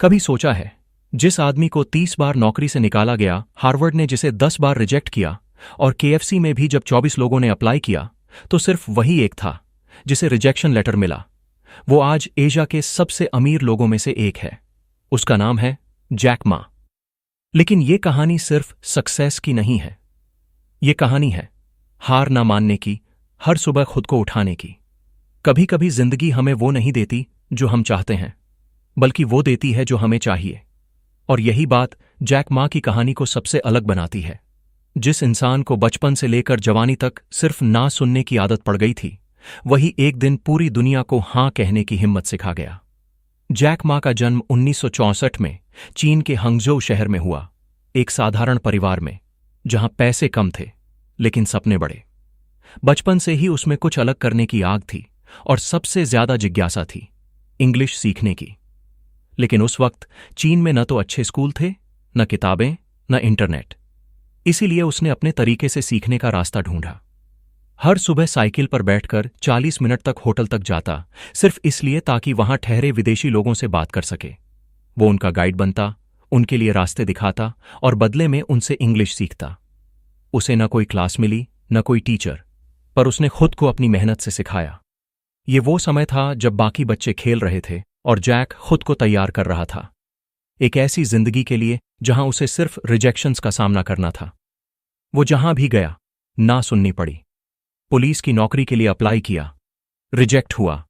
कभी सोचा है, जिस आदमी को 30 बार नौकरी से निकाला गया, हार्वर्ड ने जिसे 10 बार रिजेक्ट किया, और केएफसी में भी जब 24 लोगों ने अप्लाई किया तो सिर्फ वही एक था जिसे रिजेक्शन लेटर मिला। वो आज एशिया के सबसे अमीर लोगों में से एक है। उसका नाम है जैक मा। लेकिन ये कहानी सिर्फ सक्सेस की नहीं है। ये कहानी है हार ना मानने की, हर सुबह खुद को उठाने की। कभी कभी जिंदगी हमें वो नहीं देती जो हम चाहते हैं, बल्कि वो देती है जो हमें चाहिए। और यही बात जैक मा की कहानी को सबसे अलग बनाती है। जिस इंसान को बचपन से लेकर जवानी तक सिर्फ ना सुनने की आदत पड़ गई थी, वही एक दिन पूरी दुनिया को हां कहने की हिम्मत सिखा गया। जैक मा का जन्म 1964 में चीन के हंगझोउ शहर में हुआ, एक साधारण परिवार में, जहां पैसे कम थे लेकिन सपने बड़े। बचपन से ही उसमें कुछ अलग करने की आग थी और सबसे ज्यादा जिज्ञासा थी इंग्लिश सीखने की। लेकिन उस वक्त चीन में न तो अच्छे स्कूल थे, न किताबें, न इंटरनेट। इसीलिए उसने अपने तरीके से सीखने का रास्ता ढूंढा। हर सुबह साइकिल पर बैठकर 40 मिनट तक होटल तक जाता, सिर्फ इसलिए ताकि वहां ठहरे विदेशी लोगों से बात कर सके। वो उनका गाइड बनता, उनके लिए रास्ते दिखाता और बदले में उनसे इंग्लिश सीखता। उसे न कोई क्लास मिली, न कोई टीचर, पर उसने खुद को अपनी मेहनत से सिखाया। ये वो समय था जब बाकी बच्चे खेल रहे थे और जैक खुद को तैयार कर रहा था एक ऐसी जिंदगी के लिए जहां उसे सिर्फ रिजेक्शंस का सामना करना था। वो जहां भी गया, ना सुननी पड़ी। पुलिस की नौकरी के लिए अप्लाई किया, रिजेक्ट हुआ।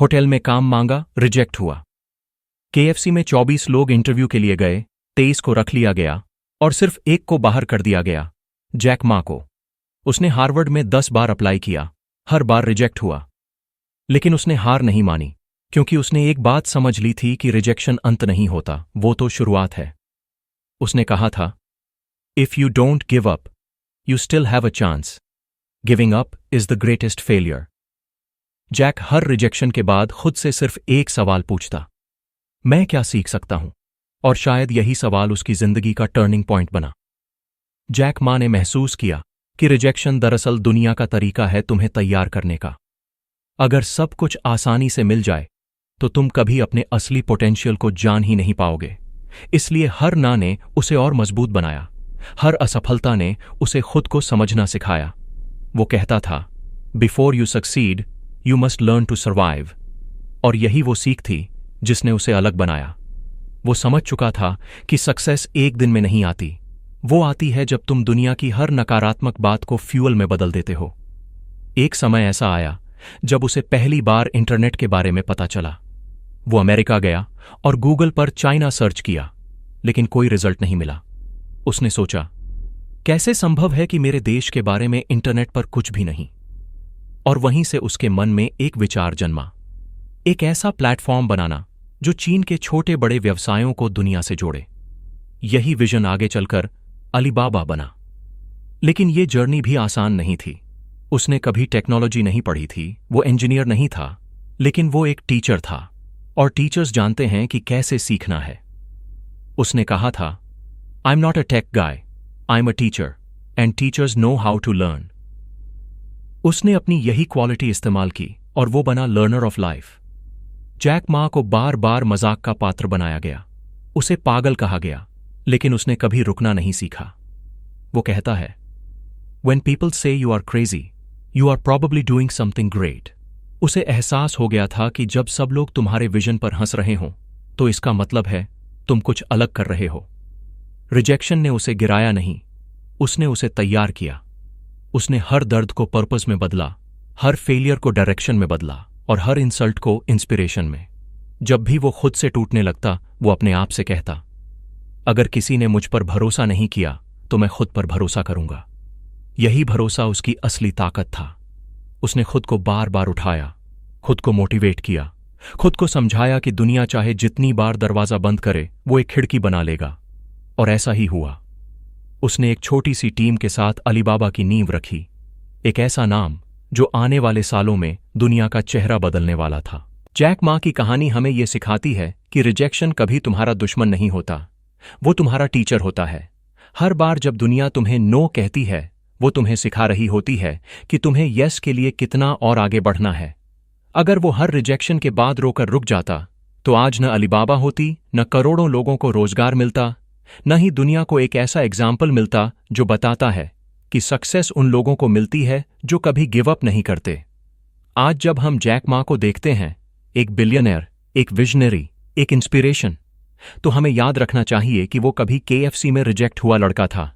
होटल में काम मांगा, रिजेक्ट हुआ। केएफसी में 24 लोग इंटरव्यू के लिए गए, 23 को रख लिया गया और सिर्फ एक को बाहर कर दिया गया, जैक मा को। उसने हार्वर्ड में 10 बार अप्लाई किया, हर बार रिजेक्ट हुआ। लेकिन उसने हार नहीं मानी, क्योंकि उसने एक बात समझ ली थी कि रिजेक्शन अंत नहीं होता, वो तो शुरुआत है। उसने कहा था, if you don't give up, you still have a chance. Giving up is the greatest failure. Jack हर रिजेक्शन के बाद खुद से सिर्फ एक सवाल पूछता, मैं क्या सीख सकता हूं? और शायद यही सवाल उसकी जिंदगी का टर्निंग पॉइंट बना। जैक मा ने महसूस किया कि रिजेक्शन दरअसल दुनिया का तरीका है तुम्हें तैयार करने का। अगर सब कुछ आसानी से मिल जाए तो तुम कभी अपने असली पोटेंशियल को जान ही नहीं पाओगे। इसलिए हर ना ने उसे और मजबूत बनाया, हर असफलता ने उसे खुद को समझना सिखाया। वो कहता था, before you succeed you must learn to survive. और यही वो सीख थी जिसने उसे अलग बनाया। वो समझ चुका था कि सक्सेस एक दिन में नहीं आती, वो आती है जब तुम दुनिया की हर नकारात्मक बात को फ्यूल में बदल देते हो। एक समय ऐसा आया जब उसे पहली बार इंटरनेट के बारे में पता चला। वो अमेरिका गया और गूगल पर चाइना सर्च किया, लेकिन कोई रिजल्ट नहीं मिला। उसने सोचा, कैसे संभव है कि मेरे देश के बारे में इंटरनेट पर कुछ भी नहीं? और वहीं से उसके मन में एक विचार जन्मा, एक ऐसा प्लेटफॉर्म बनाना जो चीन के छोटे बड़े व्यवसायों को दुनिया से जोड़े। यही विजन आगे चलकर अलीबाबा बना। लेकिन ये जर्नी भी आसान नहीं थी। उसने कभी टेक्नोलॉजी नहीं पढ़ी थी, वो इंजीनियर नहीं था, लेकिन वो एक टीचर था, और टीचर्स जानते हैं कि कैसे सीखना है। उसने कहा था, I am not a tech guy, I am a teacher, and teachers know how to learn. उसने अपनी यही क्वालिटी इस्तेमाल की और वो बना learner of life. Jack Ma को बार बार मजाक का पात्र बनाया गया, उसे पागल कहा गया, लेकिन उसने कभी रुकना नहीं सीखा। वो कहता है, When people say you are crazy, you are probably doing something great. उसे एहसास हो गया था कि जब सब लोग तुम्हारे विजन पर हंस रहे हों, तो इसका मतलब है तुम कुछ अलग कर रहे हो। रिजेक्शन ने उसे गिराया नहीं, उसने उसे तैयार किया। उसने हर दर्द को पर्पस में बदला, हर फेलियर को डायरेक्शन में बदला और हर इंसल्ट को इंस्पिरेशन में। जब भी वो खुद से टूटने लगता, वो अपने आप से कहता, अगर किसी ने मुझ पर भरोसा नहीं किया तो मैं खुद पर भरोसा करूंगा। यही भरोसा उसकी असली ताकत था। उसने खुद को बार बार उठाया, खुद को मोटिवेट किया, खुद को समझाया कि दुनिया चाहे जितनी बार दरवाजा बंद करे, वो एक खिड़की बना लेगा। और ऐसा ही हुआ। उसने एक छोटी सी टीम के साथ अलीबाबा की नींव रखी, एक ऐसा नाम जो आने वाले सालों में दुनिया का चेहरा बदलने वाला था। जैक मा की कहानी हमें यह सिखाती है कि रिजेक्शन कभी तुम्हारा दुश्मन नहीं होता, वो तुम्हारा टीचर होता है। हर बार जब दुनिया तुम्हें नो कहती है, वो तुम्हें सिखा रही होती है कि तुम्हें यस के लिए कितना और आगे बढ़ना है। अगर वो हर रिजेक्शन के बाद रोकर रुक जाता तो आज न अलीबाबा होती, न करोड़ों लोगों को रोजगार मिलता, न ही दुनिया को एक ऐसा एग्जाम्पल मिलता जो बताता है कि सक्सेस उन लोगों को मिलती है जो कभी गिव अप नहीं करते। आज जब हम जैक मा को देखते हैं, एक बिलियनर, एक विजनरी, एक इंस्पिरेशन, तो हमें याद रखना चाहिए कि वो कभी KFC में रिजेक्ट हुआ लड़का था।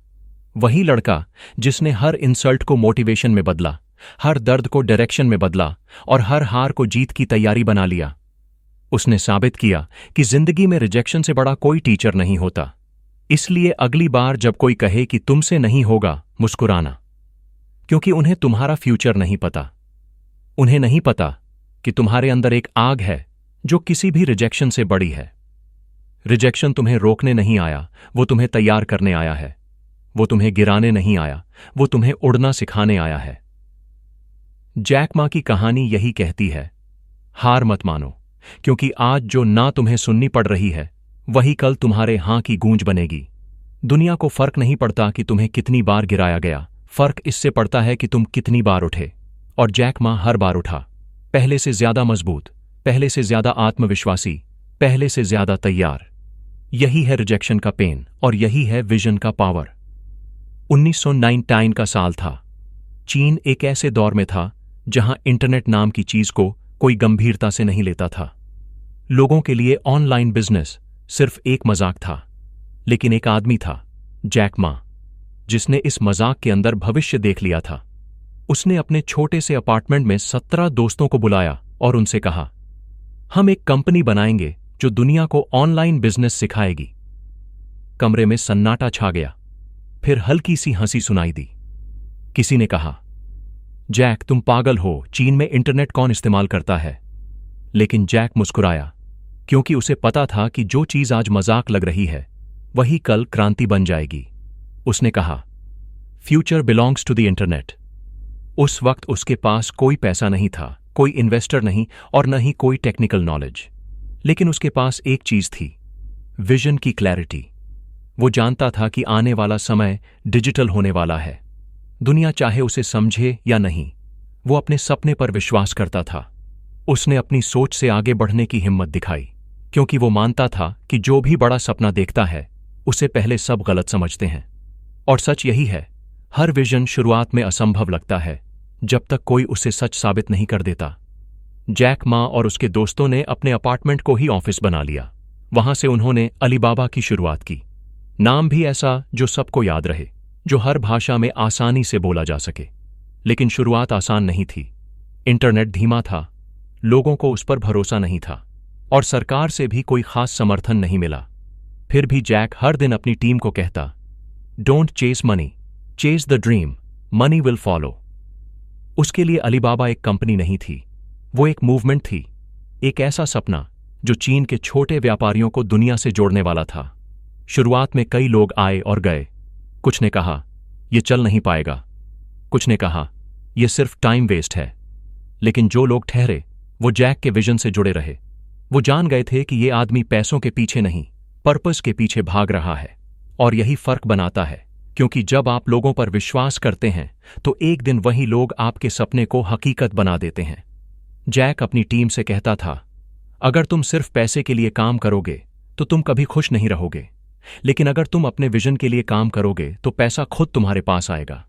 वही लड़का जिसने हर इंसल्ट को मोटिवेशन में बदला, हर दर्द को डायरेक्शन में बदला और हर हार को जीत की तैयारी बना लिया। उसने साबित किया कि जिंदगी में रिजेक्शन से बड़ा कोई टीचर नहीं होता। इसलिए अगली बार जब कोई कहे कि तुमसे नहीं होगा, मुस्कुराना, क्योंकि उन्हें तुम्हारा फ्यूचर नहीं पता। उन्हें नहीं पता कि तुम्हारे अंदर एक आग है जो किसी भी रिजेक्शन से बड़ी है। रिजेक्शन तुम्हें रोकने नहीं आया, वो तुम्हें तैयार करने आया है। वो तुम्हें गिराने नहीं आया, वो तुम्हें उड़ना सिखाने आया है। जैक मा की कहानी यही कहती है, हार मत मानो, क्योंकि आज जो ना तुम्हें सुननी पड़ रही है वही कल तुम्हारे हां की गूंज बनेगी। दुनिया को फर्क नहीं पड़ता कि तुम्हें कितनी बार गिराया गया, फर्क इससे पड़ता है कि तुम कितनी बार उठे। और जैक मा हर बार उठा, पहले से ज्यादा मजबूत, पहले से ज्यादा आत्मविश्वासी, पहले से ज्यादा तैयार। यही है रिजेक्शन का पेन और यही है विजन का पावर। 1999 का साल था। चीन एक ऐसे दौर में था जहां इंटरनेट नाम की चीज को कोई गंभीरता से नहीं लेता था। लोगों के लिए ऑनलाइन बिजनेस सिर्फ एक मजाक था। लेकिन एक आदमी था, जैक मा, जिसने इस मजाक के अंदर भविष्य देख लिया था। उसने अपने छोटे से अपार्टमेंट में 17 दोस्तों को बुलाया और उनसे कहा, हम एक कंपनी बनाएंगे जो दुनिया को ऑनलाइन बिजनेस सिखाएगी। कमरे में सन्नाटा छा गया। फिर हल्की सी हंसी सुनाई दी। किसी ने कहा, जैक तुम पागल हो, चीन में इंटरनेट कौन इस्तेमाल करता है? लेकिन जैक मुस्कुराया, क्योंकि उसे पता था कि जो चीज आज मजाक लग रही है वही कल क्रांति बन जाएगी। उसने कहा, future belongs to the internet. उस वक्त उसके पास कोई पैसा नहीं था, कोई इन्वेस्टर नहीं और न ही कोई टेक्निकल नॉलेज। लेकिन उसके पास एक चीज थी, विजन की क्लैरिटी। वो जानता था कि आने वाला समय डिजिटल होने वाला है। दुनिया चाहे उसे समझे या नहीं, वो अपने सपने पर विश्वास करता था। उसने अपनी सोच से आगे बढ़ने की हिम्मत दिखाई, क्योंकि वो मानता था कि जो भी बड़ा सपना देखता है उसे पहले सब गलत समझते हैं। और सच यही है, हर विजन शुरुआत में असंभव लगता है जब तक कोई उसे सच साबित नहीं कर देता। जैक मा और उसके दोस्तों ने अपने अपार्टमेंट को ही ऑफिस बना लिया। वहां से उन्होंने अलीबाबा की शुरुआत की। नाम भी ऐसा जो सबको याद रहे, जो हर भाषा में आसानी से बोला जा सके। लेकिन शुरुआत आसान नहीं थी। इंटरनेट धीमा था, लोगों को उस पर भरोसा नहीं था और सरकार से भी कोई खास समर्थन नहीं मिला। फिर भी जैक हर दिन अपनी टीम को कहता, don't chase money, chase the dream, money will follow. उसके लिए अलीबाबा एक कंपनी नहीं थी, वो एक मूवमेंट थी, एक ऐसा सपना जो चीन के छोटे व्यापारियों को दुनिया से जोड़ने वाला था। शुरुआत में कई लोग आए और गए। कुछ ने कहा, यह चल नहीं पाएगा। कुछ ने कहा, यह सिर्फ टाइम वेस्ट है। लेकिन जो लोग ठहरे वो जैक के विजन से जुड़े रहे। वो जान गए थे कि यह आदमी पैसों के पीछे नहीं, पर्पस के पीछे भाग रहा है। और यही फर्क बनाता है, क्योंकि जब आप लोगों पर विश्वास करते हैं तो एक दिन वही लोग आपके सपने को हकीकत बना देते हैं। जैक अपनी टीम से कहता था, अगर तुम सिर्फ पैसे के लिए काम करोगे तो तुम कभी खुश नहीं रहोगे, लेकिन अगर तुम अपने विजन के लिए काम करोगे तो पैसा खुद तुम्हारे पास आएगा।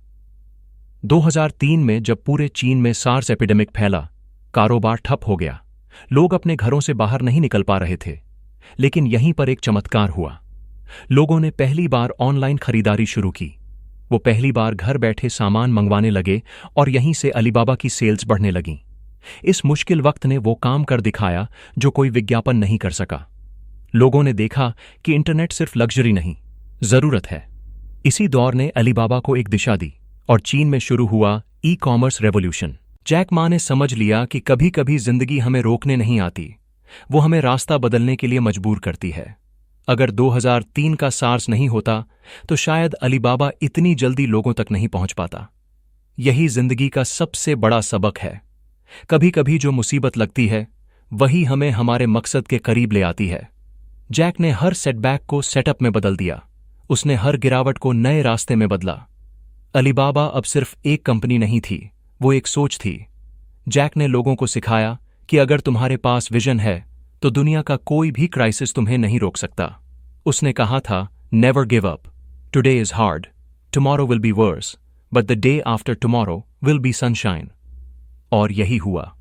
2003 में जब पूरे चीन में सार्स एपिडेमिक फैला, कारोबार ठप हो गया। लोग अपने घरों से बाहर नहीं निकल पा रहे थे। लेकिन यहीं पर एक चमत्कार हुआ। लोगों ने पहली बार ऑनलाइन खरीदारी शुरू की। वो पहली बार घर बैठे सामान मंगवाने लगे और यहीं से अलीबाबा की सेल्स बढ़ने लगीं। इस मुश्किल वक्त ने वो काम कर दिखाया जो कोई विज्ञापन नहीं कर सका। लोगों ने देखा कि इंटरनेट सिर्फ लग्जरी नहीं, जरूरत है। इसी दौर ने अलीबाबा को एक दिशा दी और चीन में शुरू हुआ e commerce revolution. Jack Ma ने समझ लिया कि कभी कभी जिंदगी हमें रोकने नहीं आती, वो हमें रास्ता बदलने के लिए मजबूर करती है। अगर 2003 का सार्स नहीं होता तो शायद अलीबाबा इतनी जल्दी लोगों तक नहीं पहुंच पाता। यही जिंदगी का सबसे बड़ा सबक है। कभी कभी जो मुसीबत लगती है वही हमें हमारे मकसद के करीब ले आती है। जैक ने हर सेटबैक को सेटअप में बदल दिया। उसने हर गिरावट को नए रास्ते में बदला। अलीबाबा अब सिर्फ एक कंपनी नहीं थी, वो एक सोच थी। जैक ने लोगों को सिखाया कि अगर तुम्हारे पास विजन है तो दुनिया का कोई भी क्राइसिस तुम्हें नहीं रोक सकता। उसने कहा था, never give up, today is hard, tomorrow will be verse, but the day after tomorrow will be sunshine. और यही हुआ।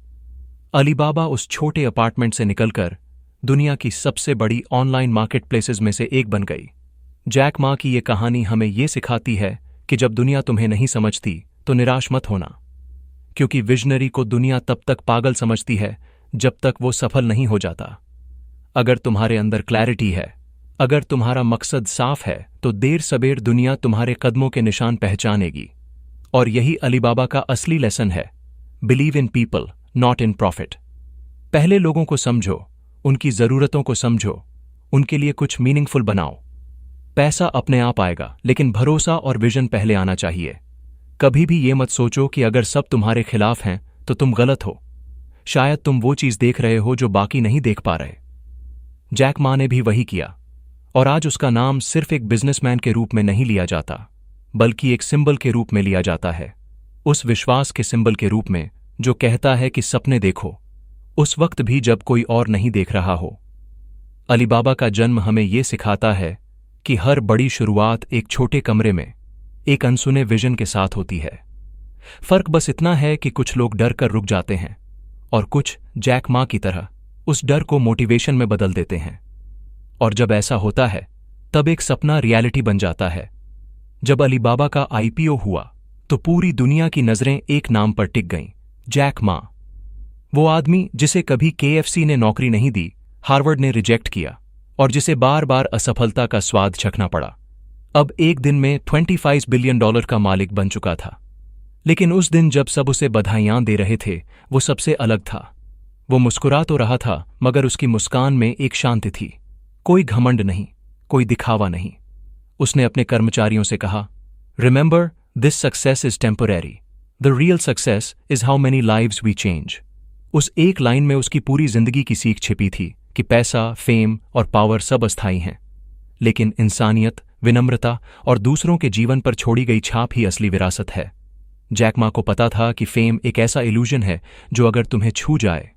अलीबाबा उस छोटे अपार्टमेंट से निकलकर दुनिया की सबसे बड़ी ऑनलाइन मार्केट प्लेसेस में से एक बन गई। जैक मा की ये कहानी हमें ये सिखाती है कि जब दुनिया तुम्हें नहीं समझती तो निराश मत होना, क्योंकि विजनरी को दुनिया तब तक पागल समझती है जब तक वो सफल नहीं हो जाता। अगर तुम्हारे अंदर क्लैरिटी है, अगर तुम्हारा मकसद साफ है, तो देर सबेर दुनिया तुम्हारे कदमों के निशान पहचानेगी। और यही अलीबाबा का असली लेसन है, believe in people not in profit. पहले लोगों को समझो, उनकी जरूरतों को समझो, उनके लिए कुछ मीनिंगफुल बनाओ। पैसा अपने आप आएगा, लेकिन भरोसा और विजन पहले आना चाहिए। कभी भी ये मत सोचो कि अगर सब तुम्हारे खिलाफ हैं तो तुम गलत हो। शायद तुम वो चीज देख रहे हो जो बाकी नहीं देख पा रहे। जैक मा ने भी वही किया, और आज उसका नाम सिर्फ एक बिजनेसमैन के रूप में नहीं लिया जाता, बल्कि एक सिंबल के रूप में लिया जाता है। उस विश्वास के सिंबल के रूप में जो कहता है कि सपने देखो, उस वक्त भी जब कोई और नहीं देख रहा हो। अलीबाबा का जन्म हमें ये सिखाता है कि हर बड़ी शुरुआत एक छोटे कमरे में एक अनसुने विजन के साथ होती है। फर्क बस इतना है कि कुछ लोग डर कर रुक जाते हैं और कुछ जैक मा की तरह उस डर को मोटिवेशन में बदल देते हैं। और जब ऐसा होता है तब एक सपना रियलिटी बन जाता है। जब अलीबाबा का आईपीओ हुआ तो पूरी दुनिया की नजरें एक नाम पर टिक गईं, जैक मा। वो आदमी जिसे कभी केएफसी ने नौकरी नहीं दी, हार्वर्ड ने रिजेक्ट किया और जिसे बार बार असफलता का स्वाद चखना पड़ा, अब एक दिन में $25 बिलियन का मालिक बन चुका था। लेकिन उस दिन जब सब उसे बधाइयां दे रहे थे, वो सबसे अलग था। वो मुस्कुरा तो रहा था, मगर उसकी मुस्कान में एक शांति थी। कोई घमंड नहीं, कोई दिखावा नहीं। उसने अपने कर्मचारियों से कहा, remember, this success is temporary, the real success is how many lives we change. उस एक लाइन में उसकी पूरी जिंदगी की सीख छिपी थी कि पैसा, फेम और पावर सब अस्थायी हैं, लेकिन इंसानियत, विनम्रता और दूसरों के जीवन पर छोड़ी गई छाप ही असली विरासत है। जैक मा को पता था कि फेम एक ऐसा इल्यूजन है जो अगर तुम्हें छू जाए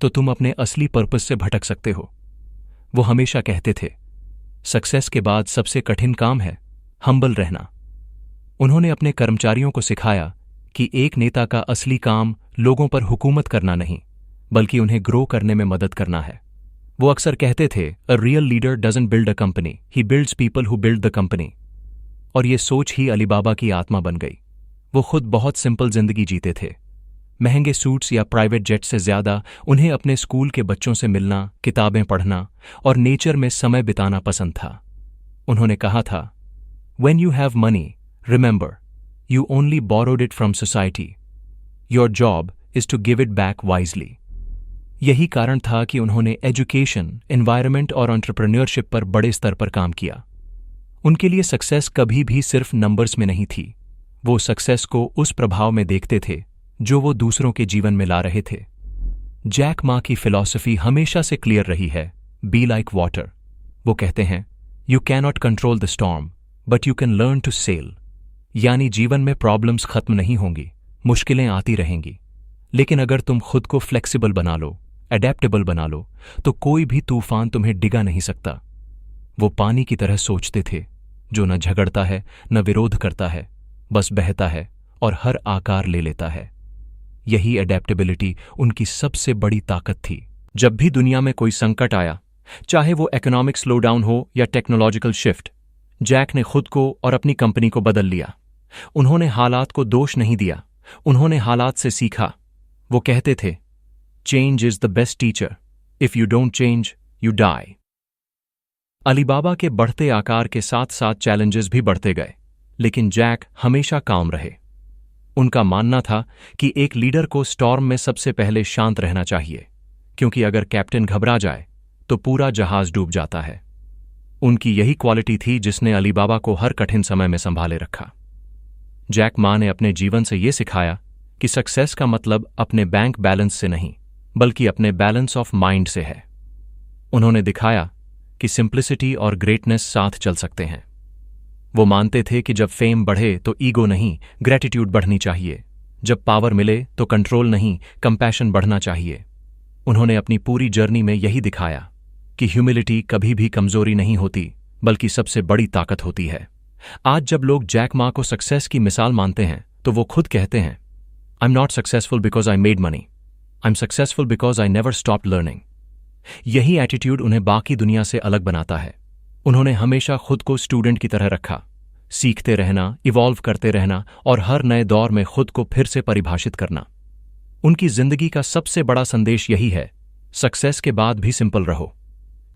तो तुम अपने असली पर्पस से भटक सकते हो। वो हमेशा कहते थे, सक्सेस के बाद सबसे कठिन काम है हम्बल रहना। उन्होंने अपने कर्मचारियों को सिखाया कि एक नेता का असली काम लोगों पर हुकूमत करना नहीं, बल्कि उन्हें ग्रो करने में मदद करना है। वो अक्सर कहते थे, a real leader doesn't build a company, he builds people who build the company. और ये सोच ही अलीबाबा की आत्मा बन गई। वो खुद बहुत सिंपल जिंदगी जीते थे। महंगे सूट्स या प्राइवेट जेट से ज्यादा उन्हें अपने स्कूल के बच्चों से मिलना, किताबें पढ़ना और नेचर में समय बिताना पसंद था। उन्होंने कहा था, When you have money, remember, you only borrowed it from society. Your job is to give it back wisely. यही कारण था कि उन्होंने एजुकेशन, एनवायरनमेंट और एंटरप्रेन्योरशिप पर बड़े स्तर पर काम किया। उनके लिए सक्सेस कभी भी सिर्फ नंबर्स में नहीं थी। वो सक्सेस को उस प्रभाव में देखते थे जो वो दूसरों के जीवन में ला रहे थे। जैक मा की फिलॉसफी हमेशा से क्लियर रही है, बी लाइक वाटर। वो कहते हैं, you cannot control the storm but you can learn to sail. यानी जीवन में प्रॉब्लम्स खत्म नहीं होंगी, मुश्किलें आती रहेंगी, लेकिन अगर तुम खुद को फ्लेक्सिबल बना लो, एडेप्टेबल बना लो, तो कोई भी तूफान तुम्हें डिगा नहीं सकता। वो पानी की तरह सोचते थे, जो न झगड़ता है न विरोध करता है, बस बहता है और हर आकार ले लेता है। यही एडेप्टेबिलिटी उनकी सबसे बड़ी ताकत थी। जब भी दुनिया में कोई संकट आया, चाहे वो इकोनॉमिक स्लोडाउन हो या टेक्नोलॉजिकल शिफ्ट, जैक ने खुद को और अपनी कंपनी को बदल लिया। उन्होंने हालात को दोष नहीं दिया, उन्होंने हालात से सीखा। वो कहते थे, change is the best teacher, if you don't change you die. Alibaba के बढ़ते आकार के साथ साथ चैलेंजेस भी बढ़ते गए, लेकिन जैक हमेशा काम रहे। उनका मानना था कि एक लीडर को स्टॉर्म में सबसे पहले शांत रहना चाहिए, क्योंकि अगर कैप्टन घबरा जाए तो पूरा जहाज डूब जाता है। उनकी यही क्वालिटी थी जिसने अलीबाबा को हर कठिन समय में संभाले रखा। जैक मा ने अपने जीवन से यह सिखाया कि सक्सेस का मतलब अपने बैंक बैलेंस से नहीं, बल्कि अपने बैलेंस ऑफ माइंड से है। उन्होंने दिखाया कि सिंप्लिसिटी और ग्रेटनेस साथ चल सकते हैं। वो मानते थे कि जब फेम बढ़े तो ईगो नहीं, ग्रेटिट्यूड बढ़नी चाहिए। जब पावर मिले तो कंट्रोल नहीं, कंपैशन बढ़ना चाहिए। उन्होंने अपनी पूरी जर्नी में यही दिखाया कि ह्यूमिलिटी कभी भी कमजोरी नहीं होती, बल्कि सबसे बड़ी ताकत होती है। आज जब लोग जैक मा को सक्सेस की मिसाल मानते हैं तो वो खुद कहते हैं, आई am not successful because I made money, I am successful because I never stopped learning. यही एटीट्यूड उन्हें बाकी दुनिया से अलग बनाता है। उन्होंने हमेशा खुद को स्टूडेंट की तरह रखा, सीखते रहना, इवॉल्व करते रहना और हर नए दौर में खुद को फिर से परिभाषित करना। उनकी जिंदगी का सबसे बड़ा संदेश यही है, सक्सेस के बाद भी सिंपल रहो,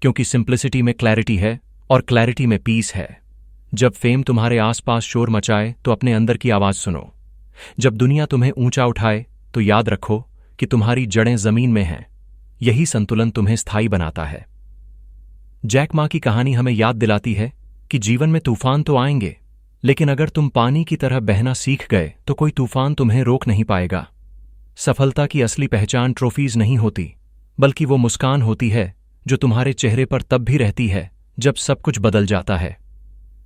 क्योंकि सिंप्लिसिटी में क्लैरिटी है और क्लैरिटी में पीस है। जब फेम तुम्हारे आसपास शोर मचाए तो अपने अंदर की आवाज सुनो। जब दुनिया तुम्हें ऊंचा उठाए तो याद रखो कि तुम्हारी जड़ें जमीन में हैं। यही संतुलन तुम्हें स्थायी बनाता है। जैक मा की कहानी हमें याद दिलाती है कि जीवन में तूफान तो आएंगे, लेकिन अगर तुम पानी की तरह बहना सीख गए तो कोई तूफान तुम्हें रोक नहीं पाएगा। सफलता की असली पहचान ट्रॉफीज नहीं होती, बल्कि वो मुस्कान होती है जो तुम्हारे चेहरे पर तब भी रहती है जब सब कुछ बदल जाता है।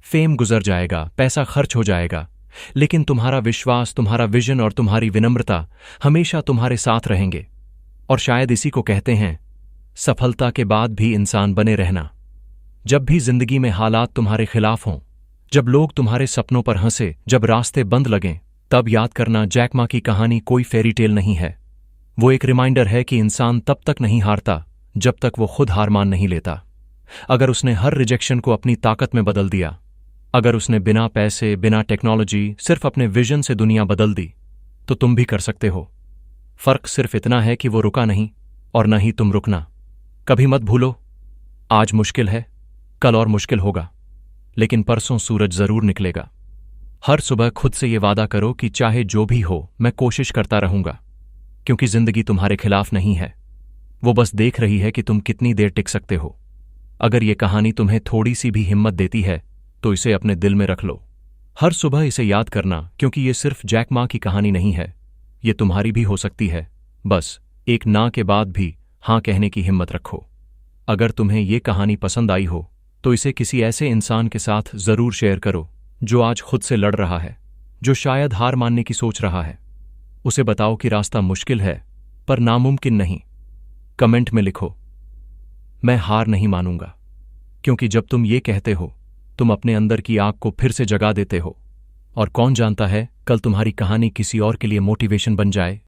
फेम गुजर जाएगा, पैसा खर्च हो जाएगा, लेकिन तुम्हारा विश्वास, तुम्हारा विजन और तुम्हारी विनम्रता हमेशा तुम्हारे साथ रहेंगे। और शायद इसी को कहते हैं सफलता के बाद भी इंसान बने रहना। जब भी जिंदगी में हालात तुम्हारे खिलाफ हों, जब लोग तुम्हारे सपनों पर हंसे, जब रास्ते बंद लगें, तब याद करना जैक मा की कहानी कोई फेरी टेल नहीं है। वो एक रिमाइंडर है कि इंसान तब तक नहीं हारता जब तक वो खुद हार मान नहीं लेता। अगर उसने हर रिजेक्शन को अपनी ताकत में बदल दिया, अगर उसने बिना पैसे, बिना टेक्नोलॉजी, सिर्फ अपने विजन से दुनिया बदल दी, तो तुम भी कर सकते हो। फर्क सिर्फ इतना है कि वो रुका नहीं और न ही तुम रुकना। कभी मत भूलो, आज मुश्किल है, कल और मुश्किल होगा, लेकिन परसों सूरज जरूर निकलेगा। हर सुबह खुद से ये वादा करो कि चाहे जो भी हो, मैं कोशिश करता रहूंगा, क्योंकि जिंदगी तुम्हारे खिलाफ नहीं है। वो बस देख रही है कि तुम कितनी देर टिक सकते हो। अगर ये कहानी तुम्हें थोड़ी सी भी हिम्मत देती है तो इसे अपने दिल में रख लो। हर सुबह इसे याद करना, क्योंकि ये सिर्फ जैक मा की कहानी नहीं है, ये तुम्हारी भी हो सकती है। बस एक ना के बाद भी हां कहने की हिम्मत रखो। अगर तुम्हें ये कहानी पसंद आई हो तो इसे किसी ऐसे इंसान के साथ जरूर शेयर करो जो आज खुद से लड़ रहा है, जो शायद हार मानने की सोच रहा है। उसे बताओ कि रास्ता मुश्किल है पर नामुमकिन नहीं। कमेंट में लिखो, मैं हार नहीं मानूंगा, क्योंकि जब तुम ये कहते हो तुम अपने अंदर की आग को फिर से जगा देते हो। और कौन जानता है, कल तुम्हारी कहानी किसी और के लिए मोटिवेशन बन जाए।